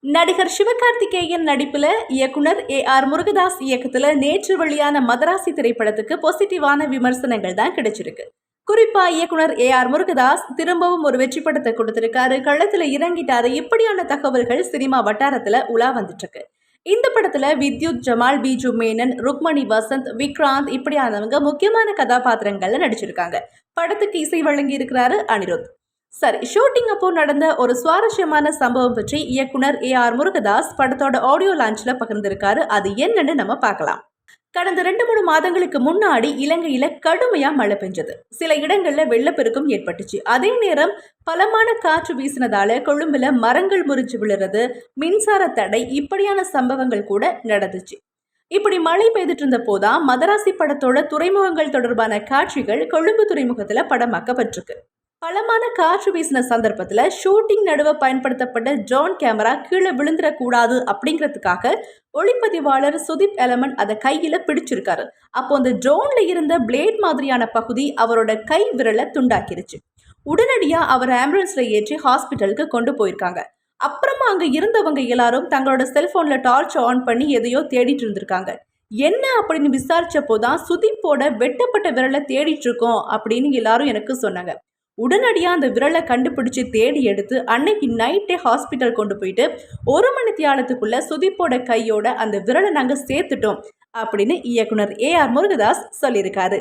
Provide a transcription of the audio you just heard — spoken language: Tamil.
நடிகர் சிவகார்த்திகேயன் நடிப்புல இயக்குனர் AR முருகதாஸ் இயக்கத்துல நேற்று வெளியான மதராசி திரைப்படத்துக்கு பாசிட்டிவான விமர்சனங்கள் தான் கிடைச்சிருக்கு. குறிப்பா இயக்குனர் AR முருகதாஸ் திரும்பவும் ஒரு வெற்றி படத்தை கொடுத்திருக்காரு, களத்துல இறங்கிட்டாரு. இப்படியான தகவல்கள் சினிமா வட்டாரத்துல உலா வந்துட்டு இருக்கு. இந்த படத்துல வித்யுத் ஜமால், பிஜு மேனன், ருக்மணி வசந்த், விக்ராந்த் இப்படியானவங்க முக்கியமான கதாபாத்திரங்கள்ல நடிச்சிருக்காங்க. படத்துக்கு இசை வழங்கி இருக்கிறாரு அனிருத். சரி, ஷூட்டிங் அப்போ நடந்த ஒரு சுவாரஸ்யமான சம்பவம் பற்றி இயக்குனர் AR முருகதாஸ் படத்தோட ஆடியோ லான்ச்ல பகிர்ந்திருக்காரு. அது என்னன்னு நம்ம பார்க்கலாம். கடந்த 2-3 மாதங்களுக்கு முன்னாடி இலங்கையில கடுமையா மழை பெஞ்சது. சில இடங்கள்ல வெள்ளப்பெருக்கும் ஏற்பட்டுச்சு. அதே நேரம் பலமான காற்று வீசினதால கொழும்புல மரங்கள் முறிஞ்சு விழுறது, மின்சார தடை இப்படியான சம்பவங்கள் கூட நடந்துச்சு. இப்படி மழை பெய்துட்டு இருந்த போதான் மதராசி படத்தோட துறைமுகங்கள் தொடர்பான காட்சிகள் கொழும்பு துறைமுகத்துல படமாக்கப்பட்டிருக்கு. பலமான காற்று வீசின சந்தர்ப்பத்துல ஷூட்டிங் நடுவ பயன்படுத்தப்பட்ட ட்ரோன் கேமரா கீழே விழுந்துடக்கூடாது அப்படிங்கிறதுக்காக ஒளிப்பதிவாளர் சுதீப் எலமன் அதை கையில பிடிச்சிருக்காரு. அப்போ அந்த ட்ரோன்ல இருந்த பிளேட் மாதிரியான பகுதி அவரோட கை விரலை துண்டாக்கிருச்சு. உடனடியா அவர் ஆம்புலன்ஸ்ல ஏற்றி ஹாஸ்பிட்டலுக்கு கொண்டு போயிருக்காங்க. அப்புறமா அங்க இருந்தவங்க எல்லாரும் தங்களோட செல்போன்ல டார்ச் ஆன் பண்ணி எதையோ தேடிட்டு இருந்திருக்காங்க. என்ன அப்படின்னு விசாரிச்சப்போதான் சுதீப்போட வெட்டப்பட்ட விரலை தேடிட்டு இருக்கோம் அப்படின்னு எல்லாரும் எனக்கு சொன்னாங்க. உடனடியாக அந்த விரலை கண்டுபிடிச்சு தேடி எடுத்து அன்னைக்கு நைட்டே ஹாஸ்பிட்டல் கொண்டு போயிட்டு 1 மணி தியாலத்துக்குள்ள சுதீப்போட கையோட அந்த விரலை நாங்கள் சேர்த்துட்டோம் அப்படின்னு இயக்குனர் AR முருகதாஸ் சொல்லியிருக்காரு.